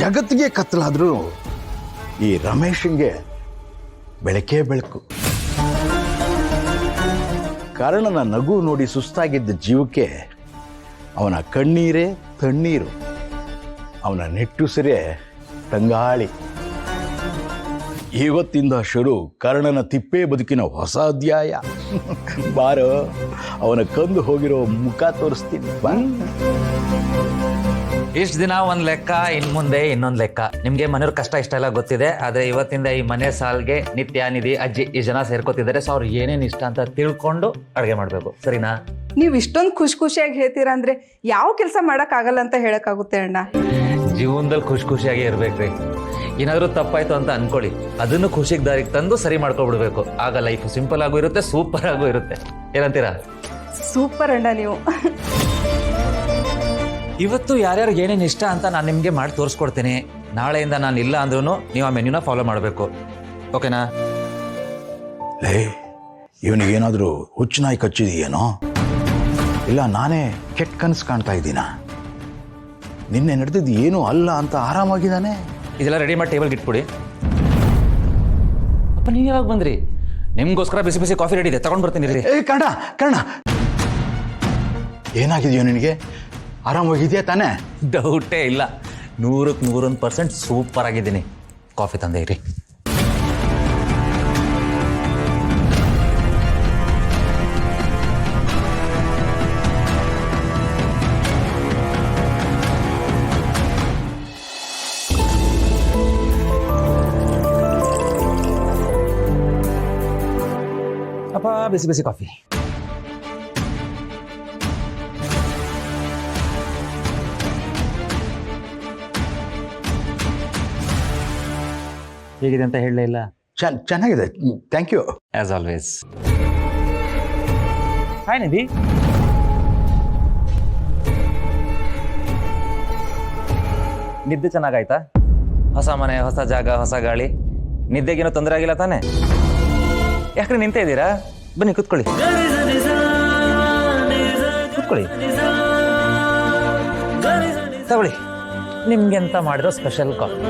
ಜಗತ್ತಿಗೆ ಕತ್ತಲಾದ್ರೂ ಈ ರಮೇಶಂಗೆ ಬೆಳಕೇ ಬೆಳಕು. ಕಾರಣನ ನಗು ನೋಡಿ ಸುಸ್ತಾಗಿದ್ದ ಜೀವಕ್ಕೆ ಅವನ ಕಣ್ಣೀರೇ ತಣ್ಣೀರು, ಅವನ ನಿಟ್ಟುಸಿರೇ ತಂಗಾಳಿ. ಇವತ್ತಿಂದ ಶುರು ಕರ್ಣನ ತಿಪ್ಪೆ ಬದುಕಿನ ಹೊಸ ಅಧ್ಯಾಯ. ಬಾರೋ, ಅವನ ಕಂದು ಹೋಗಿರೋ ಮುಖ ತೋರಿಸ್ತೀನಿ ಬಾ. ಇಷ್ಟು ದಿನ ಒಂದ್ ಲೆಕ್ಕ, ಇನ್ ಮುಂದೆ ಇನ್ನೊಂದ್ ಲೆಕ್ಕ. ನಿಮ್ಗೆ ಮನೆಯವ್ರ ಕಷ್ಟ ಇಷ್ಟ ಎಲ್ಲ ಗೊತ್ತಿದೆ. ಆದ್ರೆ ಇವತ್ತಿಂದ ಈ ಮನೆ ಸಾಲ್ಗೆ ನಿತ್ಯ, ನಿಧಿ, ಅಜ್ಜಿ ಈ ಜನ ಸೇರ್ಕೋತಿದ್ದಾರೆ. ಸೊ ಅವ್ರು ಏನೇನ್ ಇಷ್ಟ ಅಂತ ತಿಳ್ಕೊಂಡು ಅಡುಗೆ ಮಾಡ್ಬೇಕು, ಸರಿನಾ? ನೀವ್ ಇಷ್ಟೊಂದು ಖುಷಿಯಾಗಿ ಹೇಳ್ತೀರಾ ಅಂದ್ರೆ ಯಾವ ಕೆಲಸ ಮಾಡಕ್ ಆಗಲ್ಲ ಅಂತ ಹೇಳಕ್ಕಾಗುತ್ತೆ ಅಣ್ಣ. ಜೀವನದಲ್ಲಿ ಖುಷಿಯಾಗಿ ಇರ್ಬೇಕ್ರಿ. ಏನಾದ್ರೂ ತಪ್ಪಾಯ್ತು ಅಂತ ಅನ್ಕೊಳ್ಳಿ, ಅದನ್ನು ಖುಷಿಗೆ ದಾರಿಗೆ ತಂದು ಸರಿ ಮಾಡ್ಕೊಬಿಡ್ಬೇಕು. ಆಗ ಲೈಫ್ ಸಿಂಪಲ್ ಆಗು ಇರುತ್ತೆ, ಸೂಪರ್ ಆಗು ಇರುತ್ತೆ. ಏನಂತೀರಾ? ಸೂಪರ್ ಅಣ್ಣ ನೀವು. ಇವತ್ತು ಯಾರ್ಯಾರಿಗೆ ಏನೇನು ಇಷ್ಟ ಅಂತ ನಾನು ನಿಮಗೆ ಮಾಡಿ ತೋರಿಸ್ಕೊಡ್ತೀನಿ. ನಾಳೆಯಿಂದ ನಾನು ಇಲ್ಲ ಅಂದ್ರೂ ನೀವು ಆ ಮೆನ್ಯೂನ ಫಾಲೋ ಮಾಡಬೇಕು, ಓಕೆನಾ? ಲೇ, ಇವನಿಗೇನಾದರೂ ಹುಚ್ಚುನಾಯಿ ಕಚ್ಚಿದೆಯೇನೋ, ಇಲ್ಲ ನಾನೇ ಕೆಟ್ಟ ಕನಸು ಕಾಣ್ತಾ ಇದ್ದೀನ? ನಿನ್ನೆ ನಡೆದಿದ್ದು ಏನೂ ಅಲ್ಲ ಅಂತ ಆರಾಮಾಗಿದ್ದಾನೆ. ಇದೆಲ್ಲ ರೆಡಿ ಮಾಡಿ ಟೇಬಲ್ಗೆ ಇಟ್ಬಿಡಿ. ಅಪ್ಪ, ನೀವು ಯಾವಾಗ ಬಂದ್ರಿ? ನಿಮ್ಗೋಸ್ಕರ ಬಿಸಿ ಬಿಸಿ ಕಾಫಿ ರೆಡಿ ಇದೆ, ತಗೊಂಡ್ ಬರ್ತೀನಿ ರೀ. ಏ ಕರ್ಣ, ಏನಾಗಿದೆಯೋ ನಿನಗೆ? ಆರಾಮಾಗಿದೆಯಾ ತಾನೇ? ಡೌಟೇ ಇಲ್ಲ, 100% ಸೂಪರ್ ಆಗಿದ್ದೀನಿ. ಕಾಫಿ ತಂದೆ ಇರಿ. ಅಪ್ಪ, ಬಿಸಿ ಬಿಸಿ ಕಾಫಿ. ಹೇಗಿದೆ ಅಂತ ಹೇಳಲೇ ಇಲ್ಲ. ಚೆನ್ನಾಗಿದೆ, thank you. As always. Hi Nidhi. ನಿದ್ದೆ ಚೆನ್ನಾಗಾಯ್ತಾ? ಹೊಸ ಮನೆ, ಹೊಸ ಜಾಗ, ಹೊಸ ಗಾಳಿ. ನಿದ್ದೆಗೇನೋ ತೊಂದರೆ ಆಗಿಲ್ಲ ತಾನೆ? ಯಾಕ್ರೆ ನಿಂತೇ ಇದ್ದೀರಾ? ಬನ್ನಿ ಕೂತ್ಕೊಳ್ಳಿ. ಕೂತ್ಕೊಳ್ಳಿ, ತಗೊಳ್ಳಿ. ನಿಮ್ಗೆ ಅಂತ ಮಾಡಿರೋ ಸ್ಪೆಷಲ್ ಕಾಫಿ.